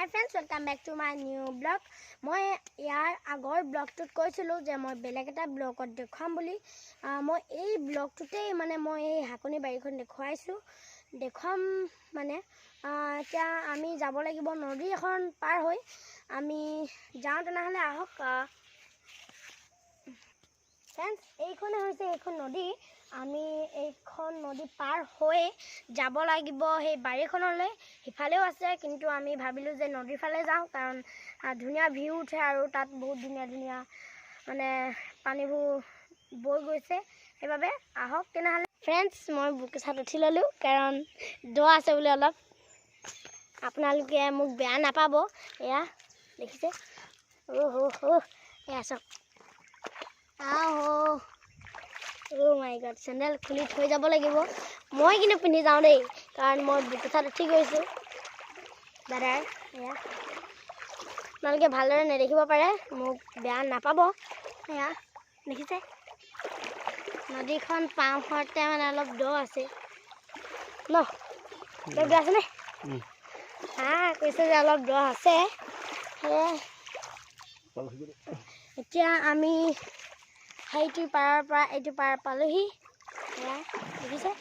friends, welcome back to my new blog. মই ইয়াৰ আগৰ ব্লগটোত কৈছিলোঁ যে মই বেলেগ এটা ব্লগত দেখাম বুলি মই এই ব্লগটোতেই মানে মই এই হাকনি বাৰীখন দেখাম মানে এতিয়া আমি যাব লাগিব নদী এখন পাৰ হৈ আমি যাওঁ তেনেহ'লে আহক फ्रेंड्स এইখনে হৈছে এখন নদী আমি এইখন নদী পাৰ হৈ যাব লাগিব সেই বাৰীখনলৈ হিফালেও আছে কিন্তু আমি ভাবিলোঁ যে নদীৰ ফালে যাওঁ কাৰণ ধুনীয়া ভিউ উঠে আৰু তাত বহুত ধুনীয়া মানে পানীবোৰ বৈ গৈছে সেইবাবে আহক তেনেহ'লে फ्रेंड्स মই বুকুচাত উঠি ল'লোঁ কাৰণ দ আছে বুলি অলপ আপোনালোকে মোক বেয়া নাপাব এয়া দেখিছে এয়া চাওক Oh my god, sandal খুলি থৈ যাব লাগিব মই কিন্তু পিন্ধি যাওঁ দেই কাৰণ মই বুকুচাত উঠি গৈছোঁ দাদাৰ এয়া আপোনালোকে ভালদৰে নেদেখিব পাৰে মোক বেয়া নাপাব এয়া দেখিছে নদীখন পাওঁতে মানে অলপ দ আছে ন দ আছেনে কৈছে যে অলপ দ আছে এতিয়া আমি সেইটো পাৰৰ পৰা এইটো পাৰ পালোহি দেখিছে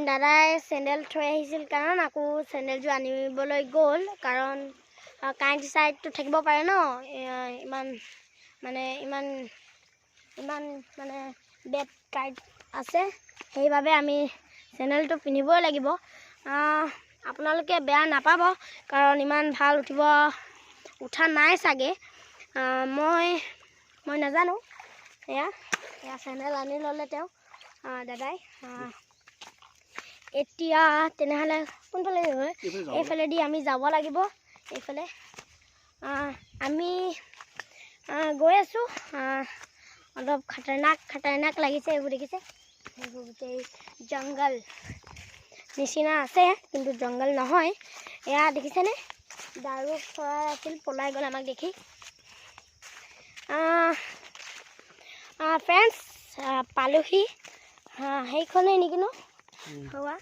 দাদাই চেণ্ডেল থৈ আহিছিল কাৰণ আকৌ চেণ্ডেলযোৰ আনিবলৈ গ'ল কাৰণ কাৰেণ্ট চাইডটো থাকিব পাৰে ন ইমান বেড কাৰেণ্ট আছে সেইবাবে আমি চেণ্ডেলটো পিন্ধিবই লাগিব আপোনালোকে বেয়া নাপাব কাৰণ ইমান ভাল উঠা নাই চাগে মই নাজানো এয়া চেণ্ডেল আনি ল'লে তেওঁ দাদাই এতিয়া তেনেহ'লে কোনফালে এইফালেদি আমি যাব লাগিব এইফালে আমি গৈ আছোঁ অলপ খাটাৰনাক লাগিছে এইবোৰ দেখিছে এইবোৰ গোটেই জংঘল নিচিনা আছে কিন্তু জংঘল নহয় এয়া দেখিছেনে দাৰু চৰাই আছিল পলাই গ'ল আমাক দেখি ফ্ৰেণ্ডছ পালোহি সেইখনেই নেকি ন হোৱা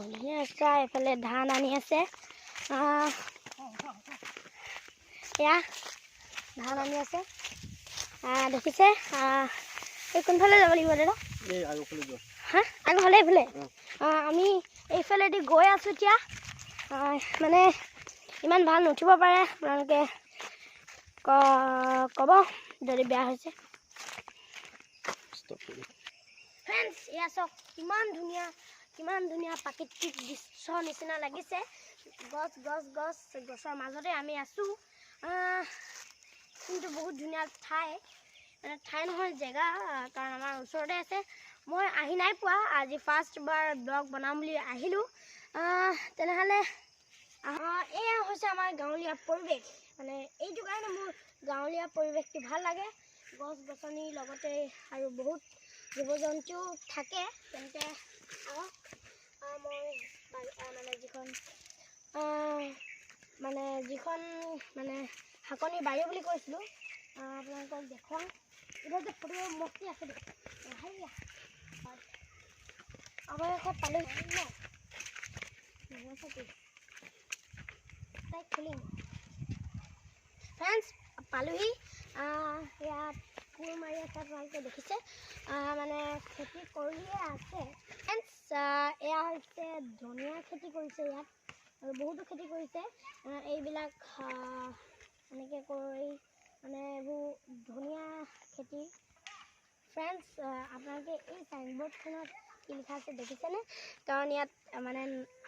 ধুনীয়া ৰাস্তা এইফালে ধান আনি আছে এয়া ধান আনি আছে দেখিছে এই কোনফালে যাব লাগিব দাদা আগফালে এইফালে আমি এইফালেদি গৈ আছোঁ এতিয়া মানে ইমান ভাল নুঠিব পাৰে আপোনালোকে ক'ব যদি বেয়া হৈছে ফ্ৰেণ্ডছ এয়া চাওক কিমান ধুনীয়া প্ৰাকৃতিক দৃশ্য নিচিনা লাগিছে গছৰ মাজতে আমি আছোঁ কিন্তু বহুত ধুনীয়া ঠাই নহয় জেগা কাৰণ আমাৰ ওচৰতে আছে মই আহি নাই পোৱা আজি ফাৰ্ষ্টবাৰ ব্লগ বনাম বুলি আহিলোঁ তেনেহ'লে এয়া হৈছে আমাৰ গাঁৱলীয়া পৰিৱেশ মানে এইটো কাৰণে মোৰ গাঁৱলীয়া পৰিৱেশটো ভাল লাগে গছ গছনিৰ লগতে আৰু বহুত জীৱ জন্তু থাকে তেন্তে মই যিখন হাকনি বাৰী বুলি কৈছিলোঁ আপোনালোকক দেখুৱাওঁ এতিয়া যে ফটো মস্তি আছে দেই আমাৰ ঘৰত পালোঁ খুলিম ফ্ৰেণ্ডছ পালোহি ইয়াত কোৰ মাৰি আছে আপোনালোকে দেখিছে মানে খেতি কৰিয়ে আছে ফ্ৰেণ্ডছ এয়া হৈছে ধনিয়া খেতি কৰিছে ইয়াত আৰু বহুতো খেতি কৰিছে এইবিলাক এনেকৈ কৰি মানে এইবোৰ ধনিয়া খেতি ফ্ৰেণ্ডছ আপোনালোকে এই চাইনবোৰ্ডখনত কি লিখা আছে দেখিছেনে কাৰণ ইয়াত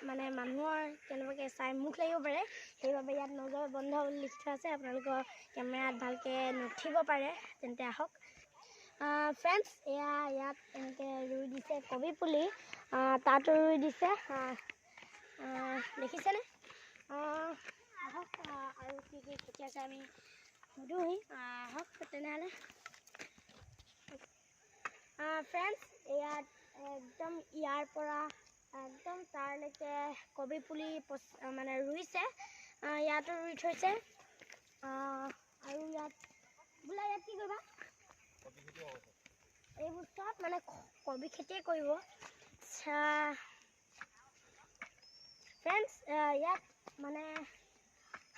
মানে মানুহৰ কেনেবাকৈ চাই মুখ লাগিব পাৰে সেইবাবে ইয়াত নজৰ বন্ধ বুলি লিখি থোৱা আছে আপোনালোকৰ কেমেৰাত ভালকৈ নুঠিব পাৰে তেন্তে আহক ফ্ৰেণ্ডছ ইয়াত এনেকৈ ৰুই দিছে কবি পুলি তাতো ৰুই দিছে দেখিছেনে আহক আৰু কি খেতি আছে আমি সুধোহি আহক তেনেহ'লে ফ্ৰেণ্ডছ ইয়াত একদম ইয়াৰ পৰা একদম তাৰলৈকে কবি পুলি মানে ৰুইছে ইয়াতো ৰুই থৈছে আৰু ইয়াত কি কৰিবা এইবোৰ চব মানে কবি খেতিয়ে কৰিব। ফ্ৰেণ্ডছ, ইয়াত মানে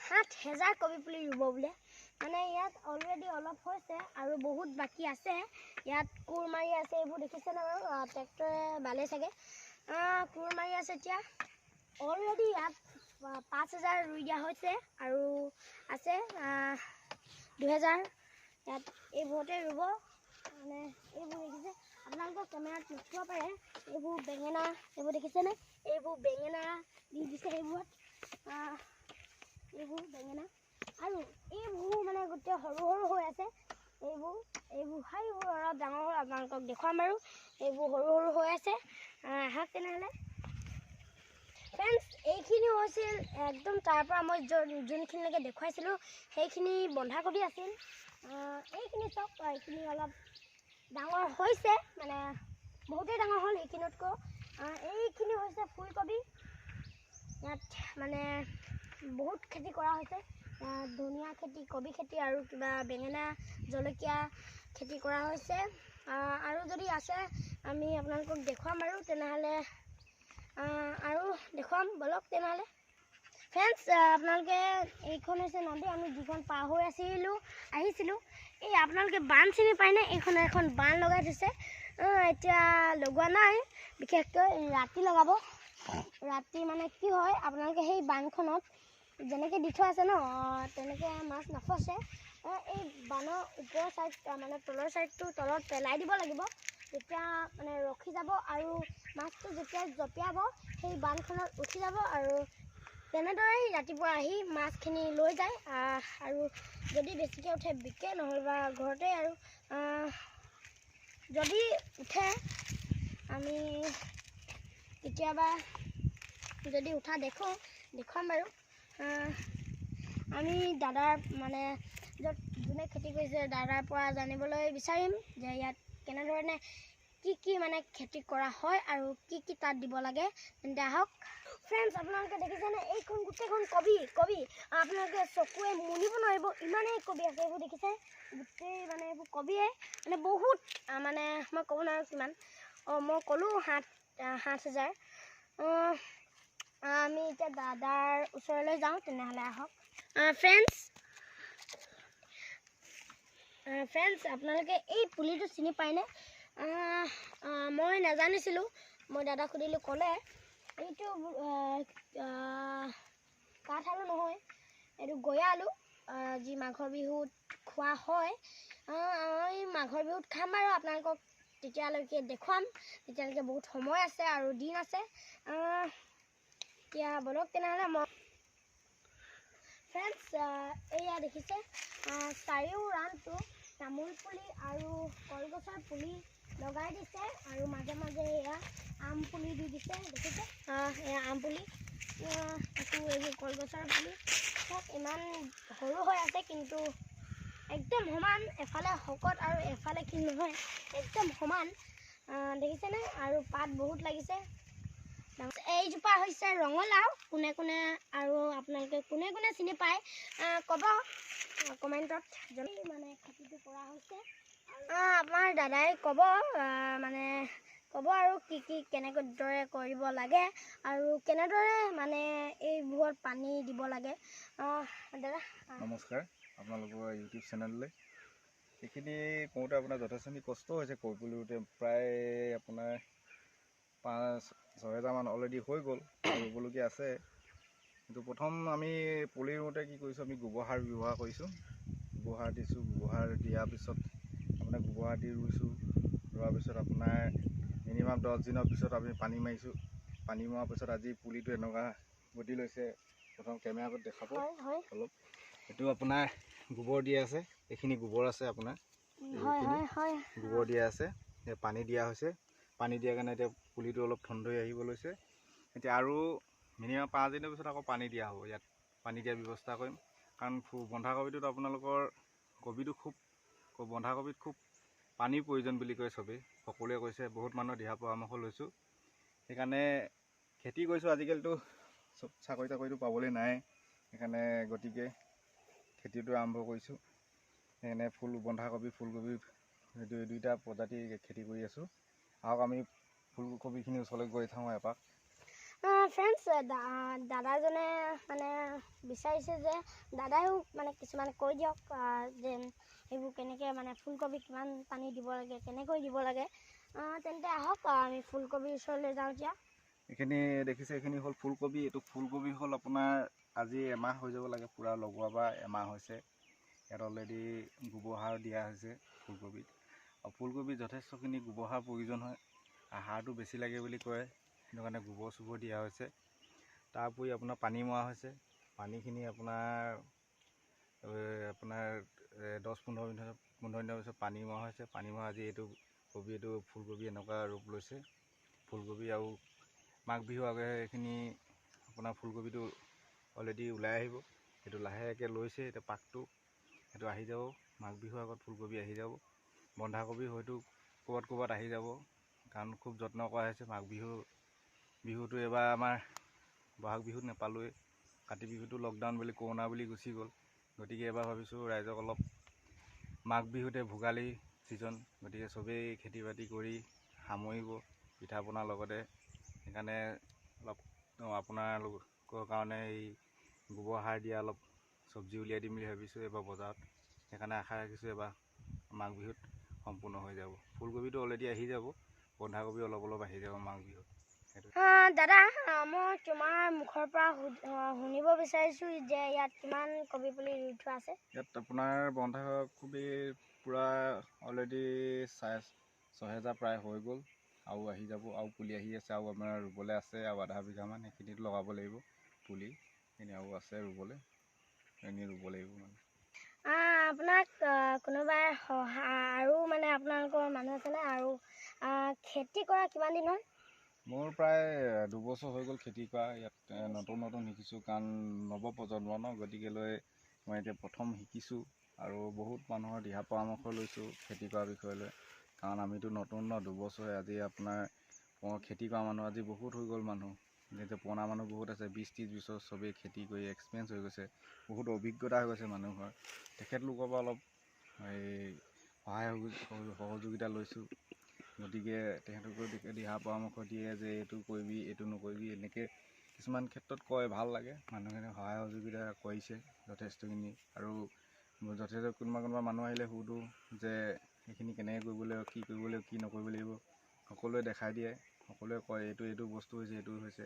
7,000 কবি পুলি ৰুব বোলে। মানে ইয়াত অলৰেডি অলপ হৈছে আৰু বহুত বাকী আছে। ইয়াত কোৰ মাৰি আছে, এইবোৰ দেখিছেনে বাৰু? ট্ৰেক্টৰে বালে চাগে। কোৰ মাৰি আছে এতিয়া। অলৰেডি ইয়াত 5,000 ৰুই দিয়া হৈছে আৰু আছে 2,000 ইয়াত। এইবোৰতে ৰুব। মানে এইবোৰ দেখিছে, আপোনালোকৰ কেমেৰাত নুঠিব পাৰে। এইবোৰ বেঙেনা, এইবোৰ দেখিছেনে? এইবোৰ বেঙেনা দি দিছে এইবোৰত। এইবোৰ বেঙেনা আৰু এইবোৰ মানে গোটেই সৰু সৰু হৈ আছে। এইবোৰ অলপ ডাঙৰ হ'ল, আপোনালোকক দেখুৱাম বাৰু। এইবোৰ সৰু সৰু হৈ আছে। আহক তেনেহ'লে। ফ্ৰেণ্ডছ, এইখিনি হৈছিল একদম তাৰ পৰা মই যোনখিনিলৈকে দেখুৱাইছিলোঁ সেইখিনি বন্ধাকবি আছিল। এইখিনি চব এইখিনি অলপ ডাঙৰ হৈছে, মানে বহুতেই ডাঙৰ হ'ল সেইখিনিতকৈ। এইখিনি হৈছে ফুলকবি। ইয়াত মানে বহুত খেতি কৰা হৈছে। ধনিয়া খেতি, কবি খেতি আৰু কিবা বেঙেনা, জলকীয়া খেতি কৰা হৈছে। আৰু যদি আছে আমি আপোনালোকক দেখুৱাম বাৰু। তেনেহ'লে আৰু দেখুৱাম, ব'লক তেনেহ'লে। ফ্ৰেণ্ডছ, আপোনালোকে এইখন হৈছে নদী। আমি যিখন পাৰ হৈ আহিছিলোঁ। এই আপোনালোকে বান চিনি পায়নে? এইখন এখন বান লগাই থৈছে। এতিয়া লগোৱা নাই, বিশেষকৈ ৰাতি লগাব। ৰাতি মানে কি হয়, আপোনালোকে সেই বানখনত যেনেকৈ দি থোৱা আছে ন, তেনেকৈ মাছ নফচে। এই বানৰ ওপৰৰ ছাইড মানে তলৰ ছাইডটো তলত পেলাই দিব লাগিব। তেতিয়া মানে ৰখি যাব আৰু মাছটো যেতিয়া জঁপিয়াব সেই বানখনত উঠি যাব আৰু তেনেদৰেই ৰাতিপুৱা আহি মাছখিনি লৈ যায়। আৰু যদি বেছিকৈ উঠে বিকে, নহ'লে ঘৰতে। আৰু যদি উঠে আমি কেতিয়াবা যদি উঠা দেখুৱাম বাৰু। আমি দাদাৰ মানে য'ত যোনে খেতি কৰিছে দাদাৰ পৰা জানিবলৈ বিচাৰিম যে ইয়াত কেনেধৰণে কি মানে খেতি কৰা হয় আৰু কি তাত দিব লাগে। তেন্তে আহক। ফ্ৰেণ্ডছ, আপোনালোকে দেখিছেনে? এইখন গোটেইখন কবি। আপোনালোকে চকুৱে মুনিব নোৱাৰিব, ইমানেই কবি আছে। এইবোৰ দেখিছে, গোটেই মানে এইবোৰ কবিয়ে মানে বহুত, মানে মই ক'ব নোৱাৰোঁ কিমান। মই ক'লোঁ 7,000। আমি এতিয়া দাদাৰ ওচৰলৈ যাওঁ, তেনেহ'লে আহক। ফ্ৰেণ্ডছ, আপোনালোকে এই পুলিটো চিনি পায়নে? মই নাজানিছিলোঁ। মই দাদাক সুধিলোঁ, ক'লে এইটো কাঠ আলু নহয়, এইটো গয়া আলু, যি মাঘৰ বিহুত খোৱা হয়। এই মাঘৰ বিহুত খাম আৰু আপোনালোকক তেতিয়ালৈকে দেখুৱাম। তেতিয়ালৈকে বহুত সময় আছে আৰু দিন আছে। এতিয়া ব'লক তেনেহ'লে। ফ্ৰেণ্ডছ, এয়া দেখিছে, চাৰিওৰানটো তামোল পুলি আৰু কলগছৰ পুলি লগাই দিছে আৰু মাজে মাজে এয়া আম পুলি দি দিছে। দেখিছে, এয়া আম পুলি, এইবোৰ কলগছৰ পুলি চব ইমান সৰু হৈ আছে, কিন্তু একদম সমান। এফালে শকত আৰু এফালে কি নহয়, একদম সমান। দেখিছেনে? আৰু পাত বহুত লাগিছে। এইজোপা হৈছে ৰঙালাও। কোনে আৰু আপোনালোকে কোনে চিনি পায় ক'ব কমেণ্টত। যদি মানে খেতিটো কৰা হৈছে আমাৰ দাদাই ক'ব, মানে ক'ব আৰু কি কেনেদৰে কৰিব লাগে আৰু কেনেদৰে মানে এইবোৰত পানী দিব লাগে। দাদা নমস্কাৰ আপোনালোকৰ ইউটিউব চেনেললৈ। এইখিনি কৰোঁতে আপোনাৰ যথেষ্টখিনি কষ্ট হৈছে। কবি ৰুওঁতে প্ৰায় আপোনাৰ 5-6 হেজাৰমান অলৰেডি হৈ গ'ল, ৰুবলগীয়া আছে। কিন্তু প্ৰথম আমি পুলি ৰুওঁতে কি কৰিছোঁ, আমি গোবৰ সাৰ ব্যৱহাৰ কৰিছোঁ। গোবৰ সাৰ দিছোঁ। গোবৰ সাৰ দিয়াৰ পিছত আপোনাৰ গোবৰ সাৰ দি ৰুইছোঁ। ৰোৱাৰ পিছত আপোনাৰ মিনিমাম 10 দিনৰ পিছত আমি পানী মাৰিছোঁ। পানী মৰাৰ পিছত আজি পুলিটো এনেকুৱা গতি লৈছে। প্ৰথম কেমেৰাত দেখাব অলপ। এইটো আপোনাৰ গোবৰ দিয়া আছে, এইখিনি গোবৰ আছে আপোনাৰ, গোবৰ দিয়া আছে, পানী দিয়া হৈছে। পানী দিয়াৰ কাৰণে এতিয়া পুলিটো অলপ ঠন হৈ আহিব লৈছে। এতিয়া আৰু মিনিমাম 5 দিনৰ পিছত আকৌ পানী দিয়া হ'ব। ইয়াত পানী দিয়াৰ ব্যৱস্থা কৰিম, কাৰণ বন্ধাকবিটোত আপোনালোকৰ বন্ধাকবিত খুব পানীৰ প্ৰয়োজন বুলি কয় চবেই, সকলোৱে কৈছে। বহুত মানুহৰ দিহা পৰামৰ্শ লৈছোঁ। সেইকাৰণে খেতি কৰিছোঁ। আজিকালিতো চব চাকৰিটো পাবলৈ নাই, সেইকাৰণে গতিকে খেতিটো আৰম্ভ কৰিছোঁ। সেইকাৰণে বন্ধাকবি, ফুলকবি দুইটা প্ৰজাতিৰ খেতি কৰি আছোঁ। আহক আমি ফুলকবিখিনিৰ ওচৰলৈ গৈ চাওঁ এপাক। ফ্ৰেণ্ডছ, দাদাজনে মানে বিচাৰিছে যে দাদাইও মানে কিছুমান কৈ দিয়ক যে এইবোৰ কেনেকৈ মানে ফুলকবি কিমান পানী দিব লাগে, কেনেকৈ দিব লাগে। তেন্তে আহক আমি ফুলকবিৰ ওচৰলৈ যাওঁ এতিয়া। এইখিনি দেখিছে, এইখিনি হ'ল ফুলকবি। এইটো ফুলকবি হ'ল আপোনাৰ আজি এমাহ হৈ যাব লাগে, পূৰা লগোৱাৰ পৰা এমাহ হৈছে। ইয়াত অলৰেডি গোবৰ সাৰ দিয়া হৈছে ফুলকবিত। আৰু ফুলকবিত যথেষ্টখিনি গোবৰ সাৰ প্ৰয়োজন হয়, সাৰটো বেছি লাগে বুলি কয়, সেইটো কাৰণে গোবৰ চোবৰ দিয়া হৈছে। তাৰ উপৰি আপোনাৰ পানী মৰা হৈছে। পানীখিনি আপোনাৰ 10-15 দিনৰ পিছত পানী মৰা হৈছে। পানী মৰা আজি এইটো ফুলকবি এনেকুৱা ৰূপ লৈছে। ফুলকবি আৰু মাঘ বিহুৰ আগে এইখিনি আপোনাৰ ফুলকবিটো অলৰেডি ওলাই আহিব। সেইটো লাহেকৈ লৈছে, এতিয়া পাকটো সেইটো আহি যাব। মাঘ বিহুৰ আগত ফুলকবি আহি যাব। বন্ধাকবি হয়তো ক'ৰবাত আহি যাব, কাৰণ খুব যত্ন কৰা হৈছে। মাঘ বিহুটো এবাৰ আমাৰ বহাগ বিহুত নাপালোৱেই। কাতি বিহুটো লকডাউন বুলি, কৰোণা বুলি গুচি গ'ল। গতিকে এবাৰ ভাবিছোঁ ৰাইজক অলপ মাঘ বিহুতে ভোগালী ছিজন, গতিকে চবেই খেতি বাতি কৰি সামৰিব পিঠা পনাৰ লগতে। সেইকাৰণে অলপ আপোনালোকৰ কাৰণে এই গোবৰ সাৰ দিয়া অলপ চব্জি উলিয়াই দিম বুলি ভাবিছোঁ এইবাৰ বজাৰত। সেইকাৰণে আশা ৰাখিছোঁ এবাৰ মাঘ বিহুত সম্পূৰ্ণ হৈ যাব। ফুলকবিটো অলৰেডি আহি যাব, বন্ধাকবি অলপ আহি যাব মাঘ বিহুত। দাদা, মই তোমাৰ মুখৰ পৰা শুনিব বিচাৰিছোঁ যে ইয়াত কিমান কবি পুলি ৰুই থোৱা আছে? ইয়াত আপোনাৰ বন্ধাকবি পূৰা অলৰেডি 6,000 প্ৰায় হৈ গ'ল, আৰু আহি যাব, আৰু পুলি আহি আছে, আৰু আপোনাৰ ৰুবলৈ আছে আৰু আধা বিঘামান। সেইখিনিত লগাব লাগিব পুলি, সেইখিনি আৰু আছে ৰুবলৈ, সেইখিনি ৰুব লাগিব মানে। আপোনাক কোনোবাই আৰু মানে আপোনালোকৰ মানুহ আছেনে? আৰু খেতি কৰা কিমান দিন হ'ল? মোৰ প্ৰায় 2 বছৰ হৈ গ'ল খেতি কৰা। ইয়াত নতুন শিকিছোঁ, কাৰণ নৱপ্ৰজন্ম ন, গতিকেলৈ মই এতিয়া প্ৰথম শিকিছোঁ। আৰু বহুত মানুহৰ দিহা পৰামৰ্শ লৈছোঁ খেতি কৰাৰ বিষয় লৈ, কাৰণ আমিতো নতুন ন, 2 বছৰে। আজি আপোনাৰ খেতি কৰা মানুহ আজি বহুত হৈ গ'ল মানুহ, এতিয়া পুৰণা মানুহ বহুত আছে, 20-30 বছৰ চবেই খেতি কৰি এক্সপিৰিয়েঞ্চ হৈ গৈছে, বহুত অভিজ্ঞতা হৈ গৈছে মানুহৰ। তেখেতলোকৰ পৰা অলপ সহায় সহযোগিতা লৈছোঁ। গতিকে তেখেতলোকৰ দিহা পৰামৰ্শ দিয়ে যে এইটো কৰিবি, এইটো নকৰিবি, এনেকৈ কিছুমান ক্ষেত্ৰত কয়, ভাল লাগে। মানুহখিনি সহায় সহযোগিতা কৰিছে যথেষ্টখিনি। আৰু কোনোবা মানুহ আহিলে সুধোঁ যে সেইখিনি কেনেকৈ কৰিব লাগিব, কি কৰিব লাগিব, কি নকৰিব লাগিব, সকলোৱে দেখাই দিয়ে, সকলোৱে কয় এইটো বস্তু হৈছে, এইটো হৈছে।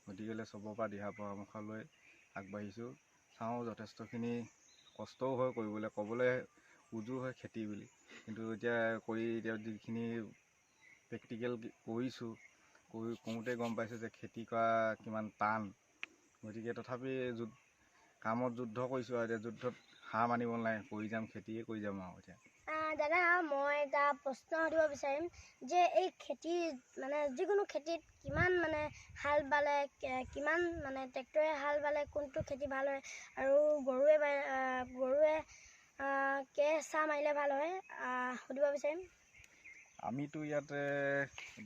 গতিকেলৈ চবৰ পৰা দিহা পৰামৰ্শ লৈ আগবাঢ়িছোঁ। চাওঁ, যথেষ্টখিনি কষ্টও হয় কৰিবলৈ, ক'বলৈ উজু হয় খেতি বুলি, কিন্তু এতিয়া যিখিনি প্ৰেক্টিকেল কৰিছোঁ, কৰোঁতে গম পাইছোঁ যে খেতি কৰা কিমান টান। গতিকে তথাপি কামত যুদ্ধ কৰিছোঁ, আৰু এতিয়া যুদ্ধত হাৰ মানিব নাই, কৰি যাম, খেতিয়ে কৰি যাম আৰু এতিয়া। দাদা, মই এটা প্ৰশ্ন সুধিব বিচাৰিম যে এই খেতি মানে যিকোনো খেতিত কিমান মানে হাল বালে, কিমান মানে ট্ৰেক্টৰে হাল বালে কোনটো খেতি ভাল হয়, আৰু গৰুৱে কেঁচা মাৰিলে ভাল হয়, সুধিব বিচাৰিম। আমিতো ইয়াতে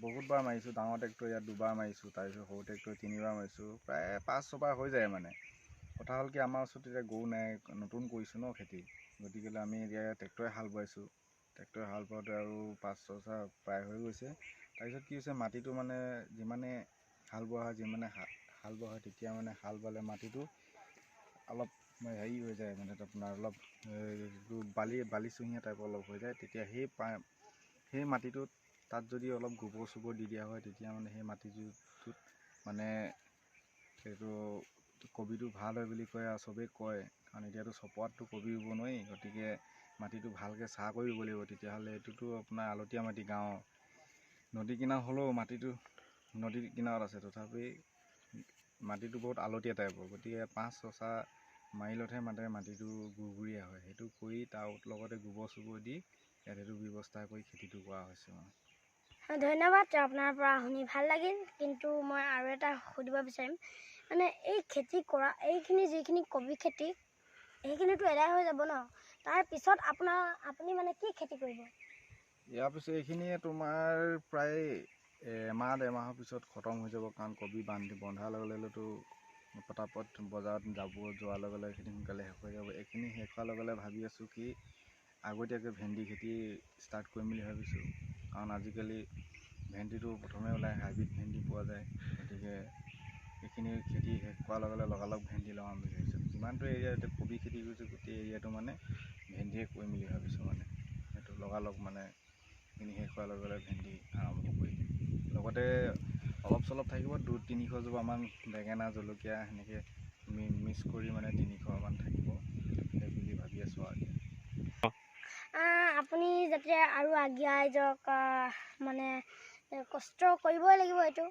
বহুতবাৰ মাৰিছোঁ। ডাঙৰ ট্ৰেক্টৰ ইয়াত 2বাৰ মাৰিছোঁ, তাৰপিছত সৰু ট্ৰেক্টৰ 3বাৰ মাৰিছোঁ, প্ৰায় 5-6বাৰ হৈ যায় মানে। কথা হ'ল কি, আমাৰ ওচৰত এতিয়া গৰু নাই, নতুন কৰিছোঁ ন খেতি, গতিকেলৈ আমি এতিয়া ট্ৰেক্টৰে হাল বোৱাইছোঁ। ট্ৰেক্টৰে হাল বোৱাওঁতে আৰু 5-6 প্ৰায় হৈ গৈছে। তাৰপিছত কি হৈছে, মাটিটো মানে যিমানে হাল বোৱা হয়, তেতিয়া মানে হাল বালে মাটিটো অলপ হেৰি হৈ যায়, মানে আপোনাৰ অলপ বালিচুহিয়া টাইপৰ অলপ হৈ যায়। তেতিয়া সেই মাটিটোত তাত যদি অলপ গোবৰ চোবৰ দি দিয়া হয়, তেতিয়া মানে সেই মাটিটোত মানে সেইটো কবিটো ভাল হয় বুলি কয়, আৰু চবেই কয়। কাৰণ এতিয়াতো চপোৱাততো কবি ৰুব নোৱাৰি, গতিকে মাটিটো ভালকৈ চাহ কৰি ৰুব লাগিব। তেতিয়াহ'লে এইটোতো আপোনাৰ আলতীয়া মাটি, গাঁৱৰ নদী কিনাৰ হ'লেও মাটিটো নদীৰ কিনাৰত আছে, তথাপি মাটিটো বহুত আলতীয়া টাইপৰ। গতিকে 5-6 মাৰিলতহে মাটিটো গুৰগুৰীয়া হয়। সেইটো কৰি তাৰ লগতে গোবৰ চোবৰ দি ইয়াত সেইটো ব্যৱস্থা কৰি খেতিটো কৰা হৈছে মানে। ধন্যবাদ, আপোনাৰ পৰা শুনি ভাল লাগিল। কিন্তু মই আৰু এটা সুধিব বিচাৰিম, মানে এই খেতি কৰা এইখিনি যিখিনি কবি খেতি, সেইখিনিতো এদাই হৈ যাব ন, তাৰপিছত আপুনি মানে কি খেতি কৰিব? ইয়াৰ পিছত এইখিনিয়ে তোমাৰ প্ৰায় এমাহ-1.5 মাহৰ পিছত খতম হৈ যাব, কাৰণ কবি বন্ধাৰ লগে লগেতো পটাপট বজাৰত যোৱাৰ লগে লগে এইখিনি সোনকালে শেষ হৈ যাব। এইখিনি শেষ হোৱাৰ লগে লগে ভাবি আছোঁ কি আগতীয়াকৈ ভেন্দি খেতি ষ্টাৰ্ট কৰিম বুলি ভাবিছোঁ। কাৰণ আজিকালি ভেন্দিটো প্ৰথমে ওলাই হাইব্ৰিড ভেন্দি পোৱা যায়, গতিকে এইখিনি খেতি শেষ কৰাৰ লগে লগে লগালগ ভেন্দি লগাম বুলি ভাবিছোঁ। যিমানটো এৰিয়া এতিয়া কবি খেতি কৰিছোঁ গোটেই এৰিয়াটো মানে ভেন্দিয়ে কৰিম বুলি ভাবিছোঁ। মানে সেইটো লগালগ মানে এইখিনি শেষ হোৱাৰ লগে লগে ভেন্দি আৰম্ভ কৰি দিম। লগতে অলপ চলপ থাকিব 200-300 জোপামান বেঙেনা জলকীয়া সেনেকৈ মিক্স কৰি মানে 300মান থাকিব সেই বুলি ভাবি আছোঁ আৰু আপুনি যাতে আৰু আগুৱাই যাওক, মানে কষ্ট কৰিবই লাগিব, এইটো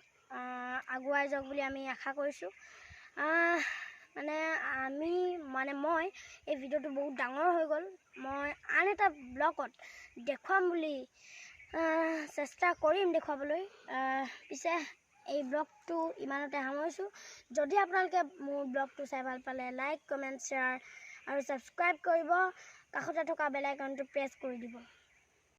আগুৱাই যাওক বুলি আমি আশা কৰিছোঁ। মই এই ভিডিঅ'টো বহুত ডাঙৰ হৈ গ'ল, মই আন এটা ব্লগত দেখুৱাম বুলি চেষ্টা কৰিম দেখুৱাবলৈ। পিছে এই ব্লগটো ইমানতে সামৰিছোঁ। যদি আপোনালোকে মোৰ ব্লগটো চাই ভাল পালে লাইক, কমেণ্ট, শ্বেয়াৰ আৰু ছাবস্ক্ৰাইব কৰিব, কাষতে থকা বেল আইকনটো প্ৰেছ কৰি দিব।